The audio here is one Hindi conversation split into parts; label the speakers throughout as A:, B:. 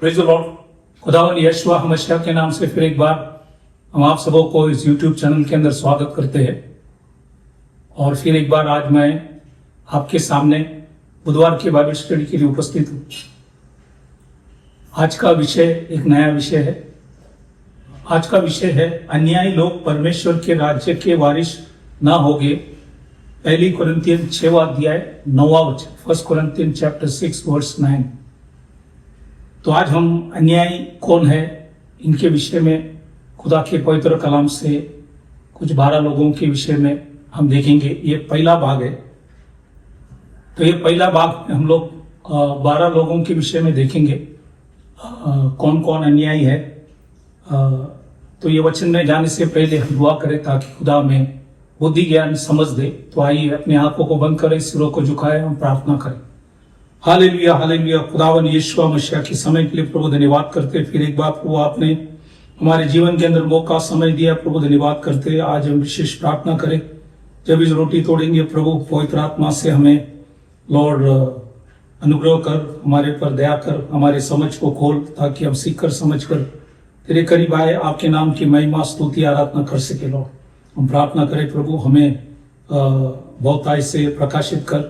A: Praise the Lord. खुदावंद यीशु मसीह के नाम से फिर एक बार हम आप सबों को इस YouTube चैनल के अंदर स्वागत करते हैं। और फिर एक बार आज मैं आपके सामने बुधवार की बाइबल स्टडी के लिए उपस्थित हूँ। आज का विषय एक नया विषय है। आज का विषय है अन्यायी लोग परमेश्वर के राज्य के वारिस ना होंगे। पहली कुरिन्थियन 6वां अध्याय 9वां वचन, 1 Corinthians chapter 6 verse 9। तो आज हम अन्यायी कौन है इनके विषय में खुदा के पवित्र कलाम से कुछ 12 लोगों के विषय में हम देखेंगे। ये पहला भाग है। तो ये पहला भाग में हम लोग 12 लोगों के विषय में देखेंगे कौन कौन अन्यायी है। तो ये वचन में जाने से पहले हम दुआ करें ताकि खुदा में बुद्धि ज्ञान समझ दे। तो आइए अपने आंखों को बंद करें, सिरों को झुकाएं, हम प्रार्थना करें। Hallelujah hallelujah. खुदावन यीशु मसीह के समय के लिए प्रभु धन्यवाद करते। फिर एक बार प्रभु आपने हमारे जीवन के अंदर मौका समय दिया, प्रभु धन्यवाद करते। आज हम विशेष प्रार्थना करें, जब इस रोटी तोड़ेंगे प्रभु पवित्र आत्मा से हमें लॉर्ड अनुग्रह कर, हमारे पर दया कर, हमारे समझ को खोल ताकि हम सीख कर समझ कर तेरे करीब आए, आपके नाम की महिमा स्तुति आराधना कर सके। लॉर्ड हम प्रार्थना करें प्रभु हमें बहुताई से प्रकाशित कर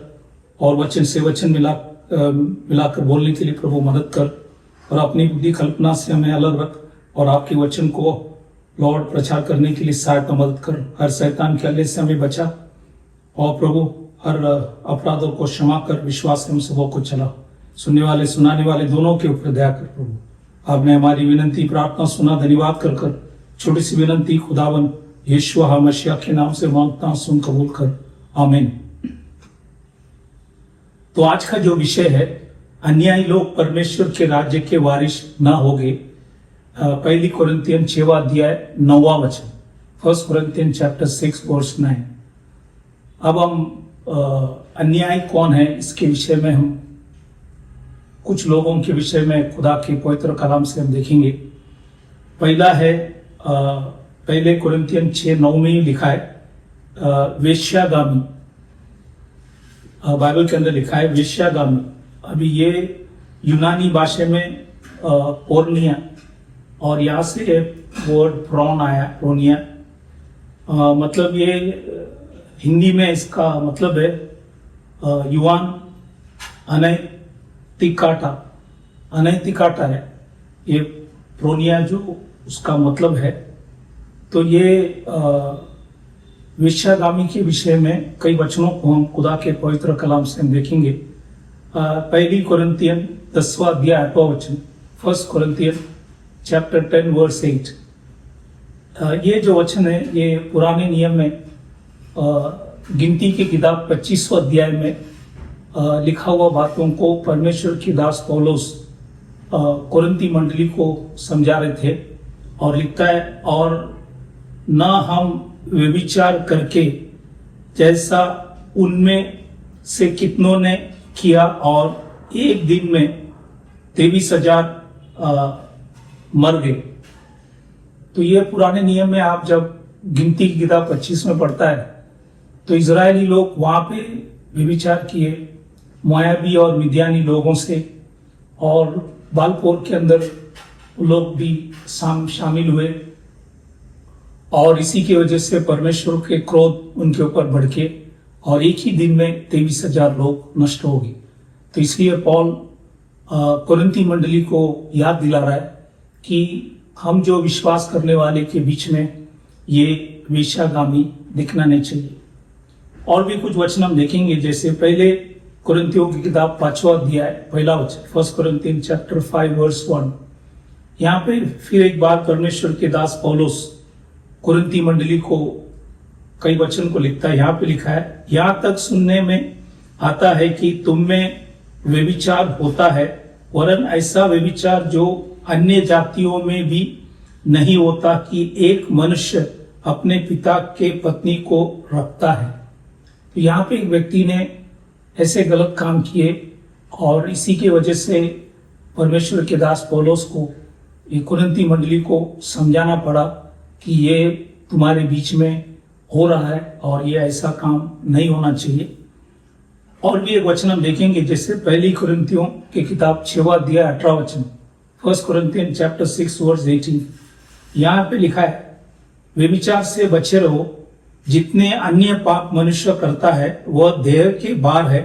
A: और वचन से वचन मिलाकर बोलने के लिए प्रभु मदद कर, और अपनी बुद्धि कल्पना से हमें अलग रख और आपके वचन को लॉर्ड प्रचार करने के लिए सहायता मदद कर। हर शैतान के हल्ले से हमें बचा और प्रभु हर अपराधों को क्षमा कर, विश्वास से हम सबों को चला। सुनने वाले सुनाने वाले दोनों के ऊपर दया कर प्रभु। आपने हमारी विनंती प्रार्थना सुना, धन्यवाद कर छोटी सी विनंती खुदावन यीशु मसीह के नाम से मांगता, सुन कबूल कर, आमीन। तो आज का जो विषय है अन्यायी लोग परमेश्वर के राज्य के वारिस ना होंगे। पहली कुरिन्थियन 6वां अध्याय 9वां वचन, 1 Corinthians chapter 6 verse 9। अब हम अन्यायी कौन है इसके विषय में हम कुछ लोगों के विषय में खुदा के पवित्र कलाम से हम देखेंगे। पहला है पहले कुरिन्थियन 6:9 में ही लिखा है वेश्यागामी। बाइबल के अंदर लिखा है वेश्यागामी। अभी ये यूनानी भाषा में पोर्निया, और यहाँ से वर्ड प्रॉन आया, प्रोनिया। मतलब ये हिंदी में इसका मतलब है युवान अनैतिकाटा है ये प्रोनिया जो उसका मतलब है। तो ये वेश्यागामी के विषय में कई वचनों को हम खुदा के पवित्र कलाम से हम देखेंगे। पहली कुरिन्थियन 10वां अध्याय 8वां वचन, 1 Corinthians chapter 10 verse 8। ये जो वचन है ये पुराने नियम में गिनती की किताब 25वां अध्याय में लिखा हुआ बातों को परमेश्वर की दास पौलुस कुरिन्थी मंडली को समझा रहे थे। और लिखता है, और न हम व्यभिचार करके जैसा उनमें से कितनों ने किया, और एक दिन में 23,000 मर गए। तो ये पुराने नियम में आप जब गिनती की किताब 25 में पढ़ता है तो इजरायली लोग वहां पे व्यभिचार किए मोयाबी और मिद्यानी लोगों से, और बालपोर के अंदर लोग भी शामिल हुए, और इसी की वजह से परमेश्वर के क्रोध उनके ऊपर भड़के और एक ही दिन में 23,000 लोग नष्ट हो गए। तो इसलिए पौल कुरिन्थी मंडली को याद दिला रहा है कि हम जो विश्वास करने वाले के बीच में ये वेश्यागामी दिखना नहीं चाहिए। और भी कुछ वचन हम देखेंगे, जैसे पहले कुरिन्थियों की किताब 5वां अध्याय पहला वचन, 1 Corinthians chapter 5 verse 1। यहाँ पे फिर एक बार परमेश्वर के दास पौलुस कुरिन्थी मंडली को कई वचन को लिखता है। यहाँ पे लिखा है, यहाँ तक सुनने में आता है कि तुम में व्यभिचार होता है, वरन ऐसा व्यभिचार जो अन्य जातियों में भी नहीं होता कि एक मनुष्य अपने पिता के पत्नी को रखता है। तो यहाँ पे एक व्यक्ति ने ऐसे गलत काम किए, और इसी की वजह से परमेश्वर के दास पौलुस को ये कुरिन्थी मंडली को समझाना पड़ा कि ये तुम्हारे बीच में हो रहा है और ये ऐसा काम नहीं होना चाहिए। और भी एक वचन हम देखेंगे, जैसे पहली कुरिन्थियों की किताब 6वां अध्याय 18वां वचन, फर्स्ट कोरिन्थियन चैप्टर 6 वर्स 18। यहाँ पे लिखा है, व्यभिचार से बचे रहो, जितने अन्य पाप मनुष्य करता है वह देह के बाहर है,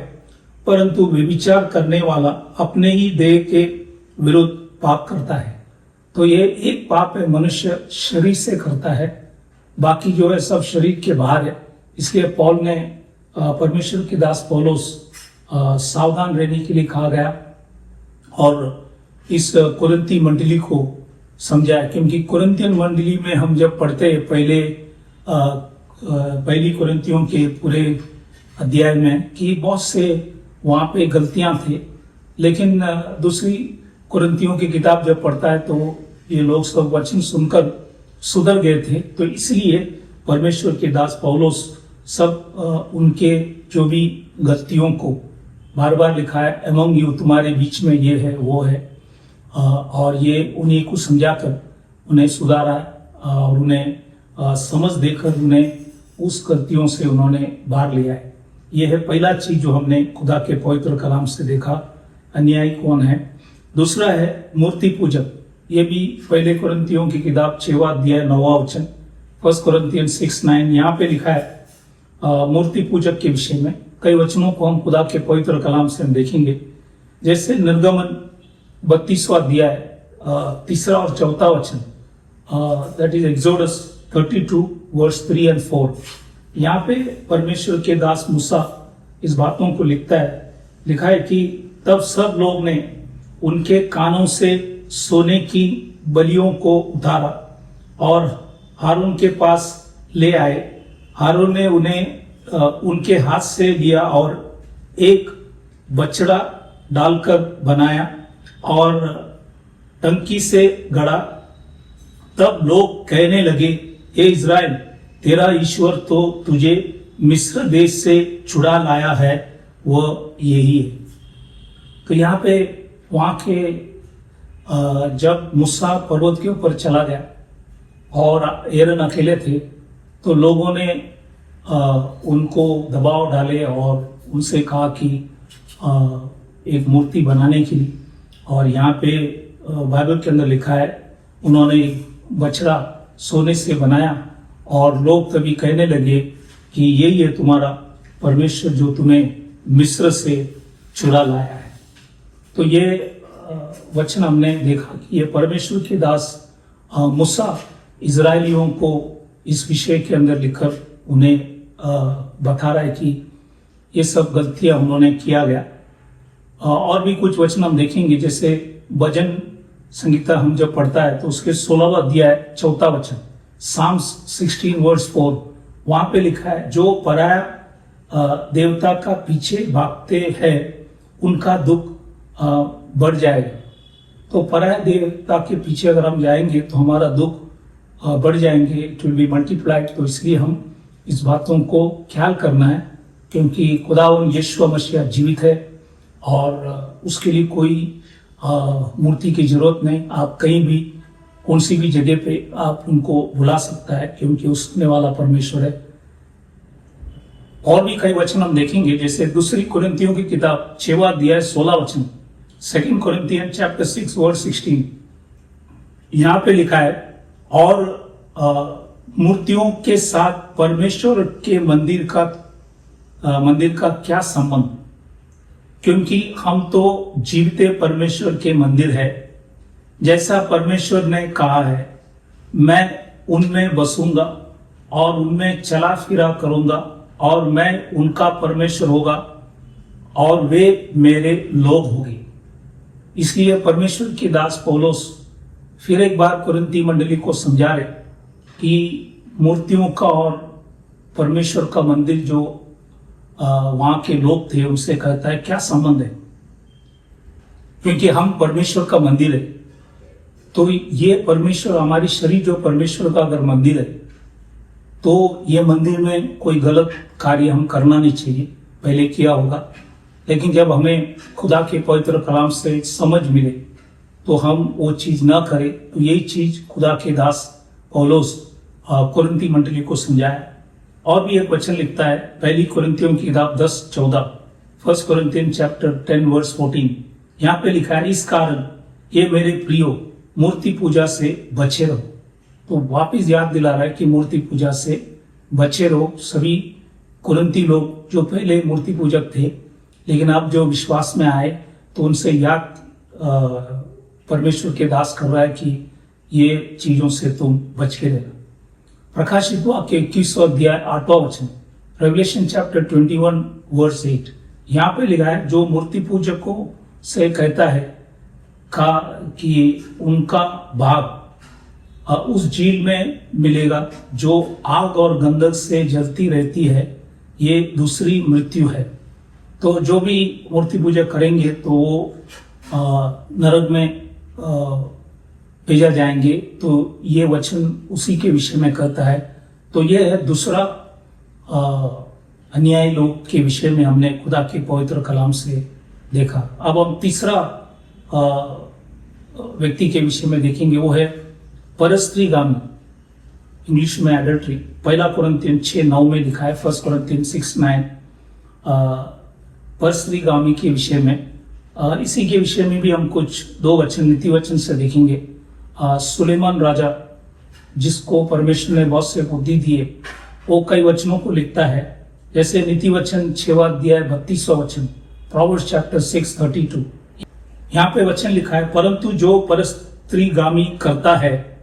A: परंतु व्यभिचार करने वाला अपने ही देह के विरुद्ध पाप करता है। तो ये एक पाप है, मनुष्य शरीर से करता है, बाकी जो है सब शरीर के बाहर है। इसलिए पौल ने परमेश्वर के दास पौलुस सावधान रहने के लिए कहा गया और इस कुरिन्ती मंडली को समझाया, क्योंकि कुरिन्तियन मंडली में हम जब पढ़ते हैं पहली कुरिन्तियों के पूरे अध्याय में कि बहुत से वहाँ पे गलतियां थे, लेकिन दूसरी कुरिन्तियों की किताब जब पढ़ता है तो ये लोग सब वचन सुनकर सुधर गए थे। तो इसलिए परमेश्वर के दास पौलुस सब उनके जो भी गलतियों को बार बार लिखा है, एमंग यू तुम्हारे बीच में ये है वो है, और ये उन्हीं को समझाकर उन्हें सुधारा और उन्हें समझ देकर उन्हें उस गलतियों से उन्होंने बाहर लिया है। ये है पहला चीज जो हमने खुदा के पवित्र कलाम से देखा, अन्यायी कौन है। दूसरा है मूर्ति पूजक। ये भी पहले कुरिन्तियों की किताब 6वां अध्याय 9वां वचन, फर्स्ट कोरिन्थियन 6:9, यहाँ पे लिखा है मूर्ति पूजक के विषय में। कई वचनों को हम खुदा के पवित्र कलाम से हम देखेंगे, जैसे निर्गमन 32वां अध्याय 3 और 4 वचन, दैट इज एक्सोडस 32 वर्स 3 और 4। यहाँ पे परमेश्वर के दास मूसा इस बातों को लिखता है, लिखा है कि तब सब लोग ने उनके कानों से सोने की बलियों को उतारा और हारून के पास ले आए। हारून ने उन्हें उनके हाथ से लिया और एक बछड़ा डालकर बनाया और टंकी से गड़ा। तब लोग कहने लगे, हे इज़राइल, तेरा ईश्वर तो तुझे मिस्र देश से छुड़ा लाया है, वह यही है। तो यहाँ पे वहाँ के जब मूसा पर्वत के ऊपर चला गया और एरन अकेले थे, तो लोगों ने उनको दबाव डाले और उनसे कहा कि एक मूर्ति बनाने के लिए। और यहाँ पे बाइबल के अंदर लिखा है, उन्होंने एक बछड़ा सोने से बनाया और लोग तभी कहने लगे कि यही है तुम्हारा परमेश्वर जो तुम्हें मिस्र से छुड़ा लाया है। तो ये वचन हमने देखा कि ये परमेश्वर के दास मूसा इजरायलियों को इस विषय के अंदर लिखकर उन्हें बता रहा है कि ये सब गलतियां उन्होंने किया गया। और भी कुछ वचन हम देखेंगे, जैसे भजन संगीता हम जब पढ़ता है तो उसके 16वां अध्याय 4 वचन, साम्स 16 वर्स 4, वहां पे लिखा है, जो पराया देवता का पीछे भागते हैं उनका दुख बढ़ जाएगा। तो पराया देवता के पीछे अगर हम जाएंगे तो हमारा दुख बढ़ जाएंगे, इट विल बी मल्टीप्लाइड। तो इसलिए हम इस बातों को ख्याल करना है, क्योंकि खुदावन यीशु मसीह जीवित है और उसके लिए कोई मूर्ति की जरूरत नहीं। आप कहीं भी कौन सी भी जगह पे आप उनको बुला सकता है, क्योंकि उसने वाला परमेश्वर है। और भी कई वचन हम देखेंगे, जैसे दूसरी कुरिन्तियों की किताब 6वां अध्याय 16 वचन, सेकंड कोरिन्थियन चैप्टर 6 वर्स 16, यहाँ पे लिखा है, और मूर्तियों के साथ परमेश्वर के मंदिर का क्या संबंध, क्योंकि हम तो जीवते परमेश्वर के मंदिर है। जैसा परमेश्वर ने कहा है, मैं उनमें बसूंगा और उनमें चला फिरा करूंगा और मैं उनका परमेश्वर होगा और वे मेरे लोग होंगे। इसलिए परमेश्वर के दास पौलुस फिर एक बार कुरिन्ती मंडली को समझा रहे कि मूर्तियों का और परमेश्वर का मंदिर जो वहां के लोग थे उनसे कहता है क्या संबंध है, क्योंकि हम परमेश्वर का मंदिर है। तो ये परमेश्वर, हमारी शरीर जो परमेश्वर का अगर मंदिर है, तो ये मंदिर में कोई गलत कार्य हम करना नहीं चाहिए, पहले किया होगा। लेकिन जब हमें खुदा के पवित्र कलाम से समझ मिले तो हम वो चीज ना करें। तो यही चीज खुदा के दास पौलुस कुरिन्ती मंडली को समझाया। और भी एक वचन लिखता है, पहली कुरिन्तियों की किताब 10:14, फर्स्ट कोरिन्थियन चैप्टर 10 वर्स 14, यहाँ पे लिखा है, इस कारण ये मेरे प्रियो मूर्ति पूजा से बचे रहो। तो वापिस याद दिला रहा है कि मूर्ति पूजा से बचे रहो। सभी कुरिन्ती लोग जो पहले मूर्ति पूजक थे लेकिन अब जो विश्वास में आए तो उनसे याद परमेश्वर के दास कर रहा है कि ये चीजों से तुम बच के रहना। प्रकाशित वाक्य 21वां अध्याय 8वां वचन, रेवलेशन चैप्टर 21 वर्स 8, यहाँ पे लिखा है जो मूर्ति पूजकों से कहता है कि उनका भाग उस झील में मिलेगा जो आग और गंधक से जलती रहती है, ये दूसरी मृत्यु है। तो जो भी मूर्ति पूजा करेंगे तो वो नरक में भेजा जाएंगे। तो ये वचन उसी के विषय में कहता है। तो ये है दूसरा अन्यायी लोग के विषय में हमने खुदा के पवित्र कलाम से देखा। अब हम तीसरा व्यक्ति के विषय में देखेंगे, वो है परस्त्रीगामी, इंग्लिश में एडल्ट्री। 1 कुरिन्थियन 6:9 में लिखा है, 1 कुरिन्थियन 6:9 परस्त्रीगामी के विषय में। इसी के विषय में भी हम कुछ 2 वचन नीति वचन से देखेंगे। सुलेमान राजा, जिसको परमेश्वर ने बहुत से बुद्धि दिए, वो कई वचनों को लिखता है। जैसे नीति वचन 6वां अध्याय 32वां वचन, प्रोवर्ब्स चैप्टर 6:32, यहाँ पे वचन लिखा है, परंतु जो परस्त्रीगामी करता है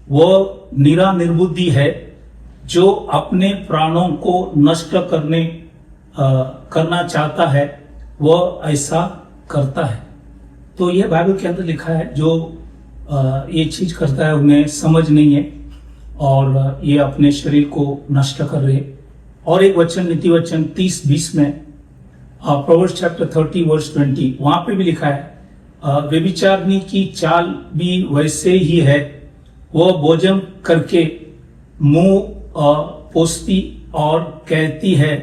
A: वह निरा निर्बुद्धि है, जो अपने प्राणों को नष्ट करना चाहता है वह ऐसा करता है। तो यह बाइबल के अंदर लिखा है, जो ये चीज करता है उन्हें समझ नहीं है और ये अपने शरीर को नष्ट कर रहे। और एक वचन नीति वचन 30:20 में, प्रोवर्ब्स चैप्टर 30 वर्स 20, वहां पे भी लिखा है, व्यभिचारिणी की चाल भी वैसे ही है, वह भोजन करके मुंह पोंछती और कहती है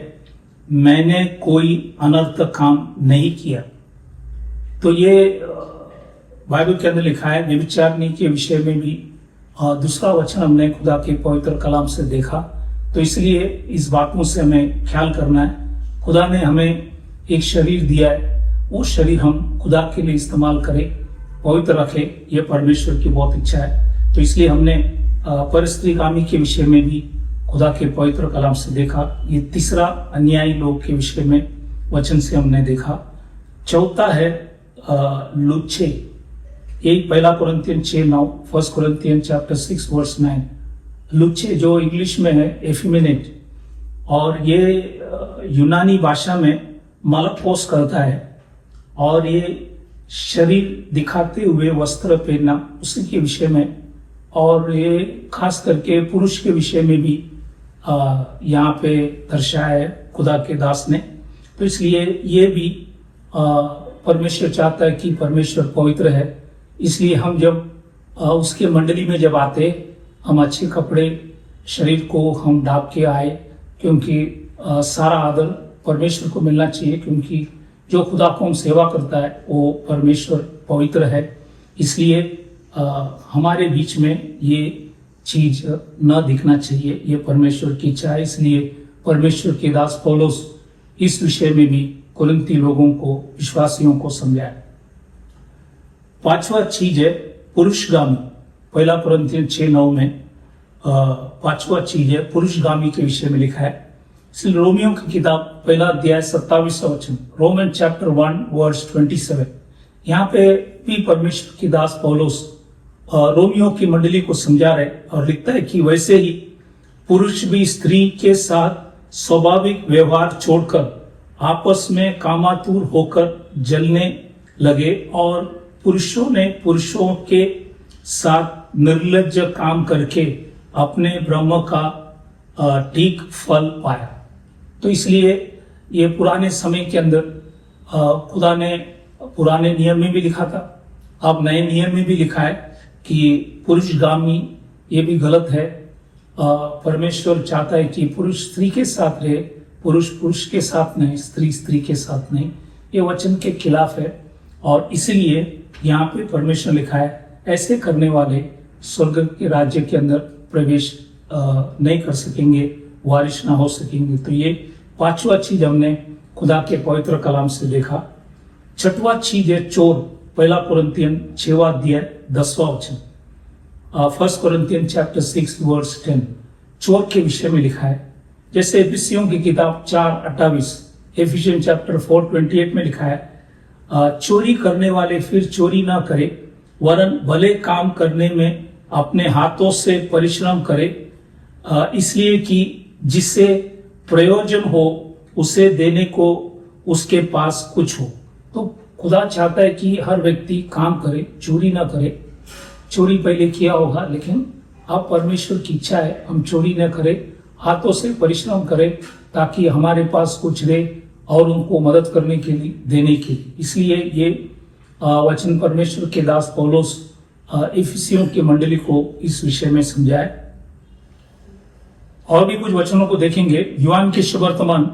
A: मैंने कोई अनर्थ काम नहीं किया। तो ये बाइबल के अंदर लिखा है। व्यभिचारिणी के विषय में भी दूसरा वचन हमने खुदा के पवित्र कलाम से देखा। तो इसलिए इस बातों से हमें ख्याल करना है। खुदा ने हमें एक शरीर दिया है, वो शरीर हम खुदा के लिए इस्तेमाल करें, पवित्र रखें, यह परमेश्वर की बहुत इच्छा है। तो इसलिए हमने परस्त्रीगामी के विषय में भी खुदा के पवित्र कलाम से देखा। ये तीसरा अन्यायी लोग के विषय में वचन से हमने देखा। चौथा है लुच्चे, यही 1 कुरिन्थियन 6:9, 1 कुरिन्थियन चैप्टर 6 वर्स 9। लुच्चे जो इंग्लिश में है एफिमिनेट, और ये यूनानी भाषा में मालकोस करता है, और ये शरीर दिखाते हुए वस्त्र पहनना उसी के विषय में, और ये खास करके पुरुष के विषय में भी यहाँ पे दर्शाया है खुदा के दास ने। तो इसलिए ये भी परमेश्वर चाहता है कि परमेश्वर पवित्र है, इसलिए हम जब उसके मंडली में जब आते, हम अच्छे कपड़े शरीर को हम ढाप के आए, क्योंकि सारा आदर परमेश्वर को मिलना चाहिए, क्योंकि जो खुदा को हम सेवा करता है वो परमेश्वर पवित्र है। इसलिए हमारे बीच में ये चीज न दिखना चाहिए, ये परमेश्वर की इच्छा है। इसलिए परमेश्वर के दास पौलुस इस विषय में भी कुरिन्ती लोगों को, विश्वासियों को समझाया। 5वां चीज है पुरुषगामी। 1 कुरिन्थियन 6:9 में 5वां चीज है पुरुषगामी के विषय में लिखा है। इसलिए रोमियो की किताब 1 अध्याय 27वां वचन, रोमन चैप्टर 1 वर्स 27, यहाँ पे भी परमेश्वर की दास पौलुस रोमियो की मंडली को समझा रहे और लिखता है कि वैसे ही पुरुष भी स्त्री के साथ स्वाभाविक व्यवहार छोड़कर आपस में कामातुर होकर जलने लगे, और पुरुषों ने पुरुषों के साथ निर्लज्ज काम करके अपने ब्रह्म का ठीक फल पाया। तो इसलिए ये पुराने समय के अंदर खुदा ने पुराने नियम में भी लिखा था, अब नए नियम में भी लिखा है कि पुरुषगामी ये भी गलत है। परमेश्वर चाहता है कि पुरुष स्त्री के साथ रहे, पुरुष पुरुष के साथ नहीं, स्त्री स्त्री के साथ नहीं। ये वचन के खिलाफ है, और इसलिए यहाँ पे परमेश्वर लिखा है ऐसे करने वाले स्वर्ग के राज्य के अंदर प्रवेश नहीं कर सकेंगे, वारिश ना हो सकेंगे। तो ये 5वां चीज हमने खुदा के पवित्र कलाम से देखा। 6वां चीज है चोर। पहला कुरिन्थियन 6वां अध्याय 10वां वचन, फर्स्ट कुरिन्थियन चैप्टर 6 वर्स 10 चोर के विषय में लिखा है। जैसे एफिसियों की किताब 4:28, एफिसियन चैप्टर 4:28 में लिखा है, चोरी करने वाले फिर चोरी ना करे, वरन भले काम करने में अपने हाथों से परिश्रम करे, इसलिए कि जिससे प्रयोजन हो उसे देने को उसके पास कुछ हो। तो खुदा चाहता है कि हर व्यक्ति काम करे, चोरी ना करे। चोरी पहले किया होगा, लेकिन अब परमेश्वर की इच्छा है हम चोरी न करें, हाथों से परिश्रम करें, ताकि हमारे पास कुछ रहे और उनको मदद करने के लिए, देने के लिए। इसलिए ये वचन परमेश्वर के दास पौलुस इफिसियों की मंडली को इस विषय में समझाए। और भी कुछ वचनों को देखेंगे। यूहान के सुवर्तमान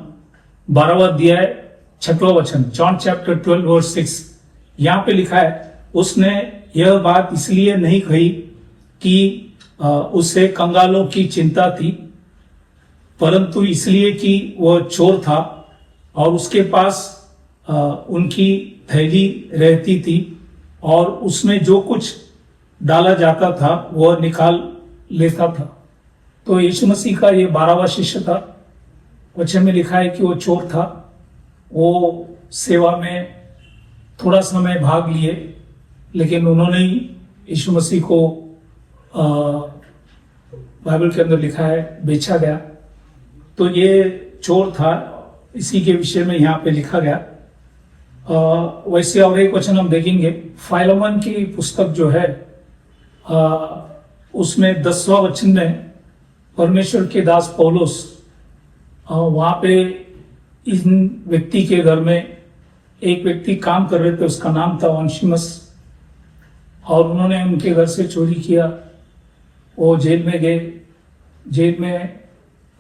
A: 12वां अध्याय 6वां वचन, जॉन चैप्टर 12 वर्स 6, यहाँ पे लिखा है, उसने यह बात इसलिए नहीं कही कि उसे कंगालों की चिंता थी, परंतु इसलिए कि वह चोर था और उसके पास उनकी थैली रहती थी और उसमें जो कुछ डाला जाता था वह निकाल लेता था। तो यीशु मसीह का ये 12वां शिष्य था। वचन में लिखा है कि वो चोर था, वो सेवा में थोड़ा समय भाग लिए, लेकिन उन्होंने ही यीशु मसीह को बाइबल के अंदर लिखा है बेचा गया। तो ये चोर था, इसी के विषय में यहाँ पे लिखा गया। वैसे और एक वचन हम देखेंगे, फाइलमन की पुस्तक जो है उसमें 10वां वचन में परमेश्वर के दास पौलुस वहाँ पे इन व्यक्ति के घर में एक व्यक्ति काम कर रहे थे, उसका नाम था ओनेसिमस, और उन्होंने उनके घर से चोरी किया। वो जेल में गए। जेल में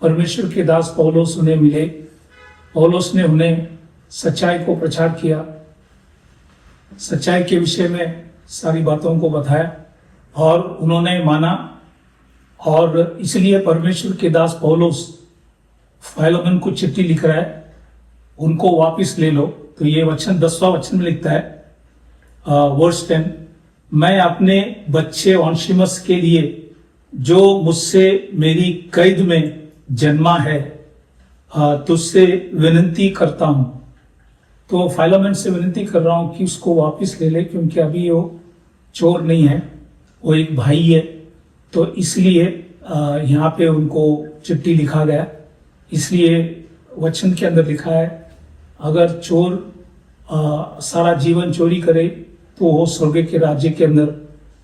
A: परमेश्वर के दास पौलुस उन्हें मिले। पौलुस ने उन्हें सच्चाई को प्रचार किया, सच्चाई के विषय में सारी बातों को बताया और उन्होंने माना। और इसलिए परमेश्वर के दास पौलुस फाइलमन को चिट्ठी लिख रहा है, उनको वापस ले लो। तो ये वचन 10वां वचन में लिखता है वर्स 10, मैं अपने बच्चे ओनेसिमस के लिए जो मुझसे मेरी कैद में जन्मा है तुझसे विनती करता हूं। तो फाइलमन से विनती कर रहा हूं कि उसको वापस ले ले, क्योंकि अभी वो चोर नहीं है, वो एक भाई है। तो इसलिए यहाँ पे उनको चिट्ठी लिखा गया। इसलिए वचन के अंदर लिखा है, अगर चोर सारा जीवन चोरी करे तो वो स्वर्ग के राज्य के अंदर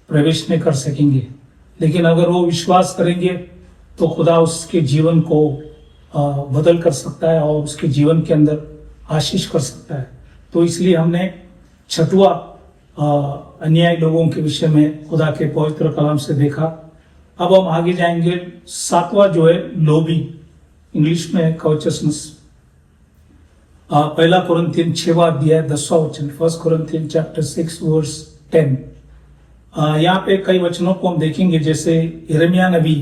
A: प्रवेश नहीं कर सकेंगे, लेकिन अगर वो विश्वास करेंगे तो खुदा उसके जीवन को बदल कर सकता है और उसके जीवन के अंदर आशीष कर सकता है। तो इसलिए हमने 6वां अन्यायी लोगों के विषय में खुदा के पवित्र कलाम से देखा। अब हम आगे जाएंगे। 7वां जो है लोभी, इंग्लिश में कवचसनेस। पहला कुरिन्थियन 6वां अध्याय 10वां वचन, फर्स्ट कुरिन्थियन चैप्टर 6 वर्स 10। यहाँ पे कई वचनों को हम देखेंगे। जैसे यिर्मयाह नबी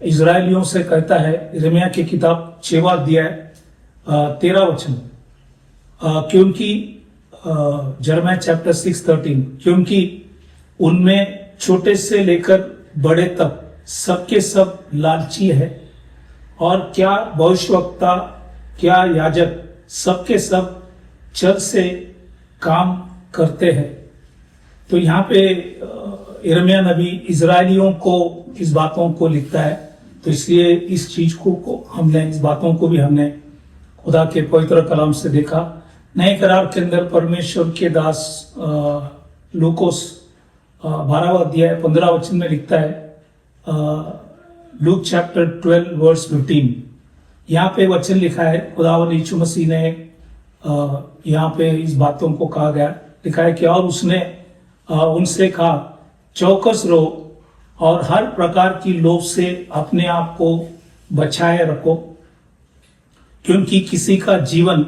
A: इजरायलियों से कहता है, यिर्मयाह की किताब 6वां अध्याय 13 वचन, क्योंकि यिर्मयाह चैप्टर 6:13, क्योंकि उनमें छोटे से लेकर बड़े तक सबके सब लालची है, और क्या भविष्यवक्ता क्या याजक सबके सब छल से काम करते हैं। तो यहाँ पे यिर्मयाह नबी इजरायलियों को इस बातों को लिखता है। तो इसलिए इस चीज को हमने, इस बातों को भी हमने खुदा के पवित्र कलाम से देखा। नए करार के अंदर परमेश्वर के दास लूकोस 12वां अध्याय 15 वचन में लिखता है, लूक चैप्टर 12 वर्स 15। यहाँ पे वचन लिखा है, खुदावंद यीशु मसीह ने यहाँ पे इस बातों को कहा गया, लिखा है कि और उसने उनसे कहा, चौकस रहो और हर प्रकार की लोभ से अपने आप को बचाए रखो, क्योंकि किसी का जीवन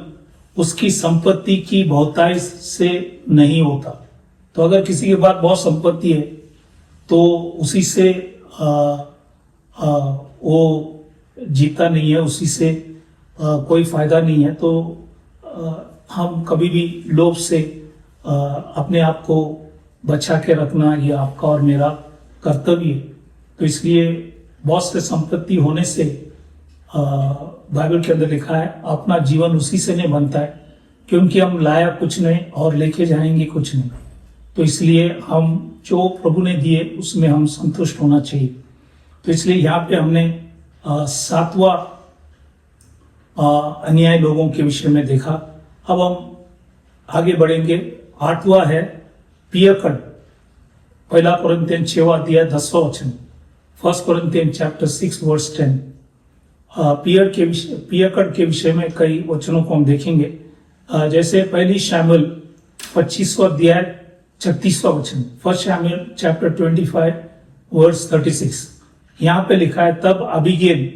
A: उसकी संपत्ति की बहुताई से नहीं होता। तो अगर किसी के पास बहुत संपत्ति है तो उसी से वो जीता नहीं है, उसी से कोई फायदा नहीं है। तो हम कभी भी लोभ से अपने आप को बचा के रखना ये आपका और मेरा कर्तव्य है। तो इसलिए बहुत से संपत्ति होने से बाइबल के अंदर लिखा है अपना जीवन उसी से नहीं बनता है, क्योंकि हम लाया कुछ नहीं और लेके जाएंगे कुछ नहीं। तो इसलिए हम जो प्रभु ने दिए उसमें हम संतुष्ट होना चाहिए। तो इसलिए यहाँ पे हमने सातवां अन्याय लोगों के विषय में देखा। अब हम आगे बढ़ेंगे। आठवां है पियकड़। पहला कोरिन्थियन 6वां अध्याय 10वां वचन, फर्स्ट कोरिन्थियन चैप्टर 6 वर्स 10। पियकड़ के विषय में कई वचनों को हम देखेंगे। जैसे पहली शमूएल 25वां अध्याय 36वां वचन, फर्स्ट शमूएल चैप्टर 25 वर्स 36। यहाँ पे लिखा है तब अबीगैल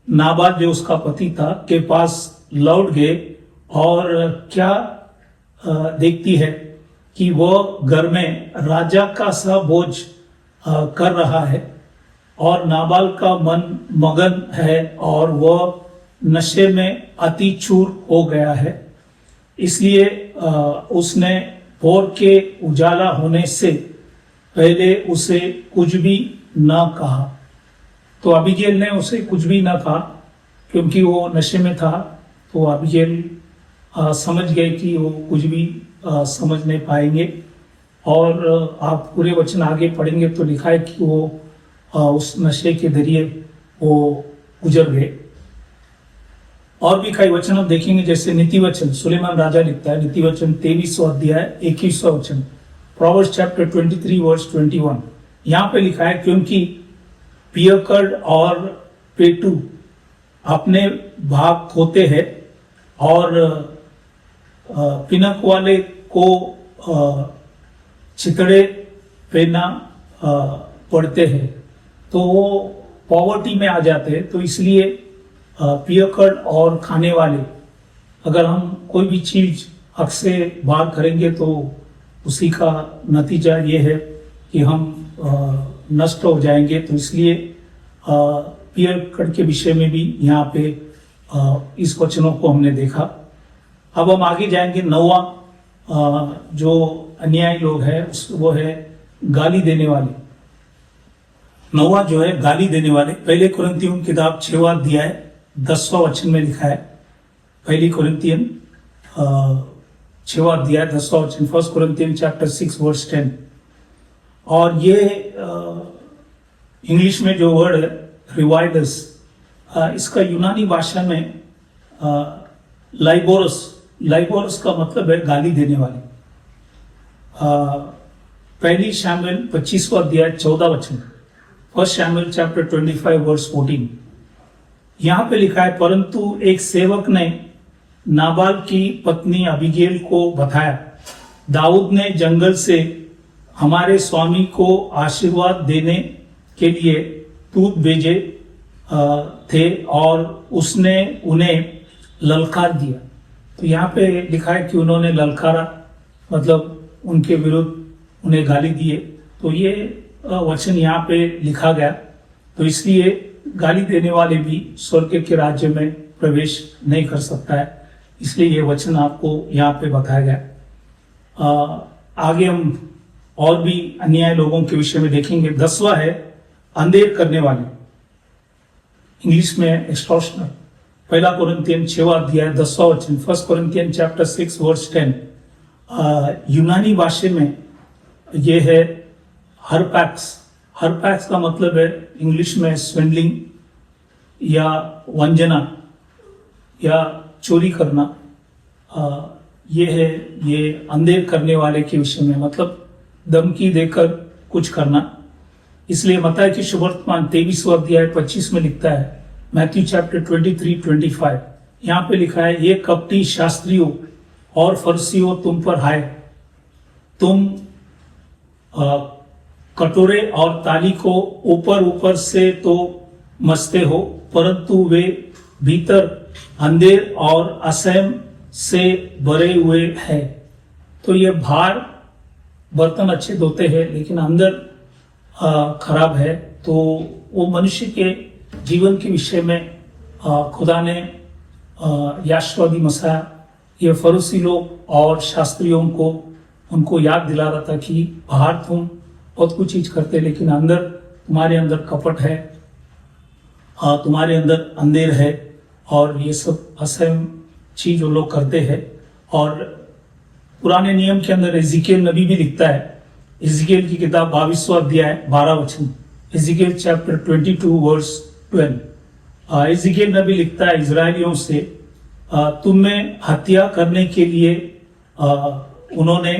A: नाबाल जो उसका पति था के पास लौट गए और क्या देखती है कि वह घर में राजा का सा बोझ कर रहा है और नाबाल का मन मगन है और वह नशे में अति चूर हो गया है। इसलिए उसने भोर के उजाला होने से पहले उसे कुछ भी न कहा। तो अबीगैल ने उसे कुछ भी न कहा क्योंकि वो नशे में था। तो अबीगैल समझ गए कि वो कुछ भी समझ नहीं पाएंगे। और आप पूरे वचन आगे पढ़ेंगे तो लिखा है कि वो उस नशे के जरिए वो गुजर गए। और भी कई वचन हम देखेंगे, जैसे नीति वचन सुलेमान राजा लिखता है, नीति वचन 23वां अध्याय 21वां वचन, प्रोवर्ब्स चैप्टर 23 वर्स 21। यहाँ पे लिखा है क्योंकि पियकड़ और पेटू अपने भाग खोते हैं और पिनक वाले को चितड़े पहना पड़ते हैं तो वो पॉवर्टी में आ जाते हैं। तो इसलिए पियकड़ और खाने वाले, अगर हम कोई भी चीज हक से बाहर करेंगे तो उसी का नतीजा ये है कि हम नष्ट हो जाएंगे। तो इसलिए पियकड़ के विषय में भी यहाँ पे इस वचनों को हमने देखा। अब हम आगे जाएंगे। 9वां जो अन्यायी लोग है वो है गाली देने वाले। 9वां जो है गाली देने वाले, पहले कुरिन्थियन किताब 6वां अध्याय 10वां वचन में लिखा है। पहली कुरिन्थियन 6वां अध्याय 10वां वचन, फर्स्ट कुरिन्थियन चैप्टर 6 वर्स 10। और ये इंग्लिश में जो वर्ड है रिवाइडस, इसका यूनानी भाषा में लाइबोरस का मतलब है गाली देने वाले। पहली शमूएल 25वां अध्याय 14 वचन, फर्स्ट शमूएल चैप्टर 25 वर्स 14। यहाँ पे लिखा है परंतु एक सेवक ने नाबाल की पत्नी अबीगैल को बताया, दाऊद ने जंगल से हमारे स्वामी को आशीर्वाद देने के लिए दूत भेजे थे और उसने उन्हें ललकार दिया। तो यहाँ पे लिखा है कि उन्होंने ललकारा, मतलब उनके विरुद्ध उन्हें गाली दिए। तो ये वचन यहाँ पे लिखा गया। तो इसलिए गाली देने वाले भी स्वर्ग के राज्य में प्रवेश नहीं कर सकता है। इसलिए ये वचन आपको यहाँ पे बताया गया। आगे हम और भी अन्याय लोगों के विषय में देखेंगे। 10वां है अंधेर करने वाले, इंग्लिश में एक्सटॉर्शनर। पहला कोरिन्थियन 6वां अध्याय 10वां वचन, फर्स्ट कोरिन्थियन चैप्टर 6 वर्स 10। यूनानी भाषा में ये है हरपैक्स। हरपैक्स का मतलब है इंग्लिश में स्वेंडलिंग या वंजना या चोरी करना। ये है ये अंधेर करने वाले के विषय में, मतलब धमकी देकर कुछ करना। इसलिए मत्ती की सुवर्तमान 23वां अध्याय 25 में लिखता है, मैथ्यू चैप्टर 23-25, यहाँ पे लिखा है ये कपटी शास्त्रियों और फरीसियों तुम पर हाय, तुम कटोरे और ताली को ऊपर ऊपर से तो मसते हो परंतु वे भीतर अंधेर और असहम से भरे हुए हैं। तो ये बाहर बर्तन अच्छे धोते हैं लेकिन अंदर खराब है। तो वो मनुष्य के जीवन के विषय में खुदा ने याशवादी मसीहा ये फरीसी लोग और शास्त्रियों को उनको याद दिला रहा था कि बाहर तुम बहुत कुछ चीज करते, लेकिन अंदर तुम्हारे अंदर कपट है, तुम्हारे अंदर अंधेर है, और ये सब असह्य चीज वो लोग करते हैं। और पुराने नियम के अंदर एजिकेल नबी भी लिखता है, एजिकेल की किताब 22वां अध्याय 12 वचन, एजिकेल चैप्टर 22 वर्स 12। एजिकेल नबी लिखता है इजरायलियों से, तुम में हत्या करने के लिए उन्होंने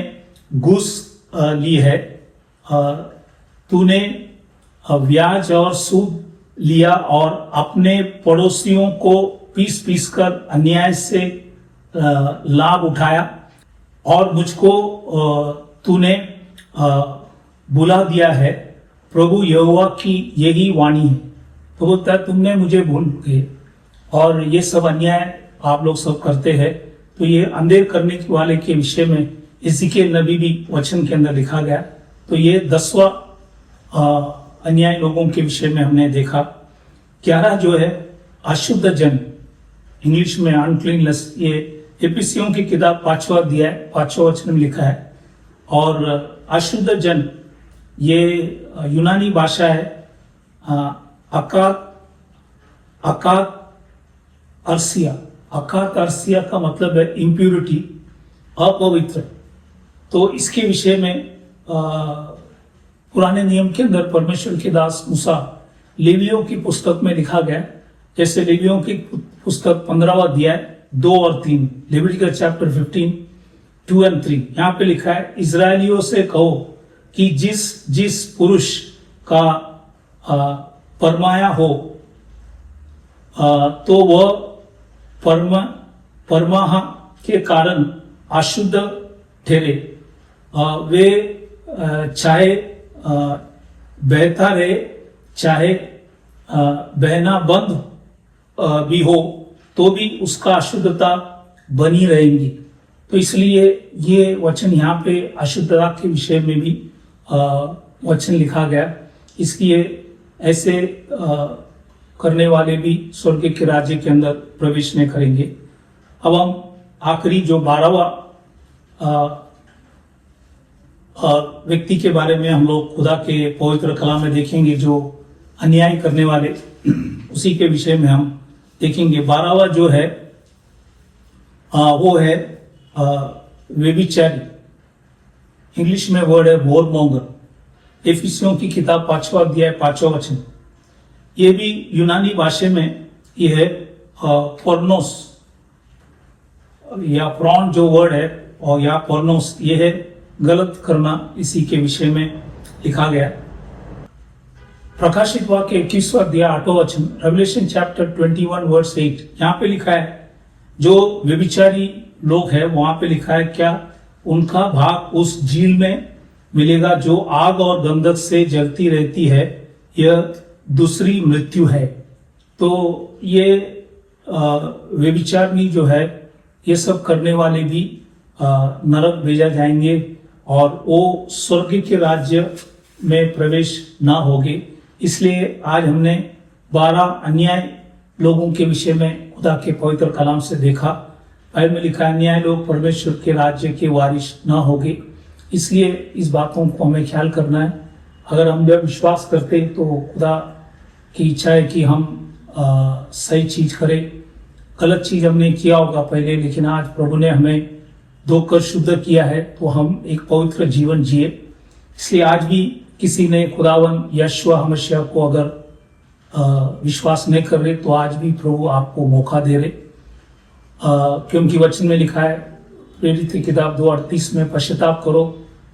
A: घूस ली है, तूने ब्याज और सूद लिया और अपने पड़ोसियों को पीस पीस कर अन्याय से लाभ उठाया, और मुझको तूने बुला दिया है। प्रभु यहोवा की यही वाणी है। तो बोलता है तुमने मुझे भूल गए, और ये सब अन्याय आप लोग सब करते हैं। तो ये अंधेर करने वाले के विषय में एजिकेल नबी भी वचन के अंदर लिखा गया। तो ये 10वां अन्याय लोगों के विषय में हमने देखा। 11 जो है अशुद्ध जन, इंग्लिश में अनक्लीननेस, ये एफिसियों की किताब 5वां अध्याय 5वां वचन में लिखा है। और अशुद्ध जन ये यूनानी भाषा है, अकात अर्सिया। अकात अर्सिया का मतलब है इम्प्यूरिटी, अपवित्र। तो इसके विषय में पुराने नियम के अंदर परमेश्वर के दास मूसा लेवियों की पुस्तक में लिखा गया, जैसे लेवियों की पुस्तक 15वां अध्याय 2 और 3, लेविटिकस चैप्टर 15 2 और 3। यहाँ पे लिखा है, इजरायलियों से कहो कि जिस जिस पुरुष का परमाया हो तो वह परमाह के कारण अशुद्ध ठहरे, वे चाहे बहता रहे चाहे बहना बंद भी हो तो भी उसका अशुद्धता बनी रहेगी। तो इसलिए ये वचन यहाँ पे अशुद्धता के विषय में भी वचन लिखा गया। इसलिए ऐसे करने वाले भी स्वर्ग के राज्य के अंदर प्रवेश नहीं करेंगे। अब हम आखिरी जो 12वां व्यक्ति के बारे में हम लोग खुदा के पवित्र कलाम में देखेंगे, जो अन्याय करने वाले, उसी के विषय में हम देखेंगे। 12वां जो है वो है व्यभिचारी, इंग्लिश में वर्ड है वोरमोंगर। एफिसियों की किताब 5वां अध्याय 5वां वचन, ये भी यूनानी भाषा में ये है पोर्नोस, या प्रॉन जो वर्ड है, और या पोर्नोस, ये है गलत करना। इसी के विषय में लिखा गया। प्रकाशित वाक्य 21वां अध्याय 8वां वचन, रेवलेशन चैप्टर 21 वर्स 8, यहाँ पे लिखा है जो व्यभिचारी लोग हैं वहां पे लिखा है क्या उनका भाग उस झील में मिलेगा जो आग और गंधक से जलती रहती है, यह दूसरी मृत्यु है। तो ये व्यभिचारी जो है, ये सब करने वाले भी नरक भेजा जाएंगे और वो स्वर्ग के राज्य में प्रवेश ना होगे। इसलिए आज हमने 12 अन्याय लोगों के विषय में खुदा के पवित्र कलाम से देखा। बाइबल में लिखा है अन्याय लोग परमेश्वर के राज्य के वारिस ना होंगे। इसलिए इस बातों को हमें ख्याल करना है। अगर हम जब विश्वास करते तो खुदा की इच्छा है कि हम सही चीज करें। गलत चीज हमने किया होगा पहले, लेकिन आज प्रभु ने हमें धोकर शुद्ध किया है तो हम एक पवित्र जीवन जिए। इसलिए आज भी किसी ने खुदावन यहोवा हमेशा को अगर विश्वास नहीं कर रहे तो आज भी प्रभु आपको मौका दे रहे, क्योंकि वचन में लिखा है प्रेरित की किताब 2:38 में, पश्चाताप करो,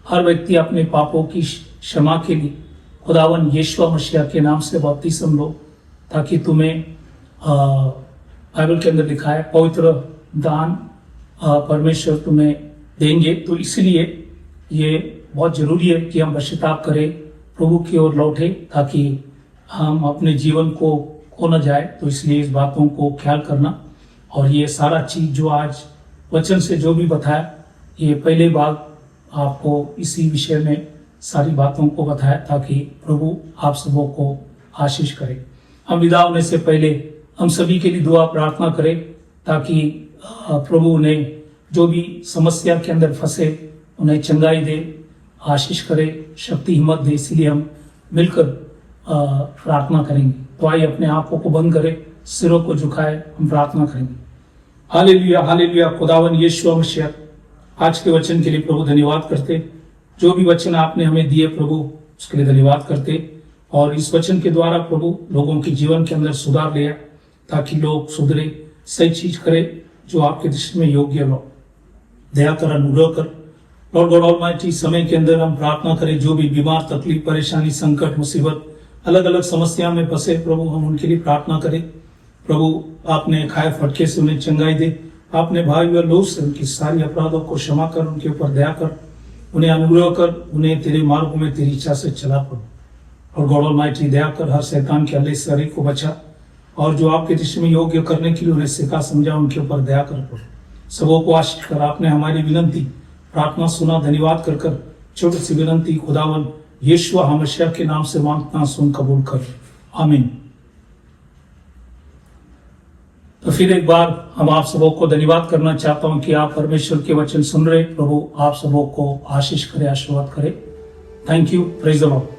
A: हर व्यक्ति अपने पापों की क्षमा के लिए खुदावन यहोवा मसीह के नाम से बपतिस्म लो, ताकि तुम्हें बाइबल के अंदर लिखा है पवित्र दान परमेश्वर तुम्हें देंगे। तो इसलिए ये बहुत जरूरी है कि हम पश्चाताप करें, प्रभु की ओर लौटे, ताकि हम अपने जीवन को खो न जाए। तो इसलिए इस बातों को ख्याल करना, और ये सारा चीज जो आज वचन से जो भी बताया, ये पहले बार आपको इसी विषय में सारी बातों को बताया ताकि प्रभु आप सबों को आशीष करे। हम विदा होने से पहले हम सभी के लिए दुआ प्रार्थना करें, ताकि प्रभु ने जो भी समस्या के अंदर फंसे उन्हें चंगाई दे, आशीष करे, शक्ति हिम्मत दे। इसीलिए हम मिलकर प्रार्थना करेंगे। तो आइए अपने आंखों को बंद करें, सिरों को झुकाए, हम प्रार्थना करेंगे। Hallelujah, hallelujah. खुदावन यीशु मसीह, आज के वचन के लिए प्रभु धन्यवाद करते। जो भी वचन आपने हमें दिए प्रभु, उसके लिए धन्यवाद करते। और इस वचन के द्वारा प्रभु लोगों के जीवन के अंदर सुधार लिया, ताकि लोग सुधरे, सही चीज करे जो आपके दृष्टि में योग्य हो। दया कर, अनुग्रह कर लॉर्ड गॉड ऑलमाइटी। समय के अंदर हम प्रार्थना करें, जो भी बीमार, तकलीफ, परेशानी, संकट, मुसीबत, अलग अलग समस्या में फंसे प्रभु, हम उनके लिए प्रार्थना करें। प्रभु आपने खाए फटके से उन्हें चंगाई दे, आपने भाई व लोग से उनकी सारी अपराधों को क्षमा कर, उनके ऊपर दया कर, उन्हें अनुग्रह कर, उन्हें तेरे मार्ग में तेरी इच्छा से चला प्रभु। और गॉड ऑलमाइटी दया कर, हर शैतान के हल्ले से को बचा, और जो आपके दृष्टि में योग्य करने के लिए उन्हें सिखा समझा, उनके ऊपर दया कर प्रभु। सबों को आशीष कर। आपने हमारी विनती प्रार्थना सुना, धन्यवाद कर कर छोटी सी विनती खुदावन यीशु मसीह के नाम से मांगता, सुन कबूल कर, आमीन। तो फिर एक बार हम आप सबों को धन्यवाद करना चाहता हूं कि आप परमेश्वर के वचन सुन रहे। प्रभु आप सबों को आशीष करे, आशीर्वाद करे। Thank you, praise the Lord.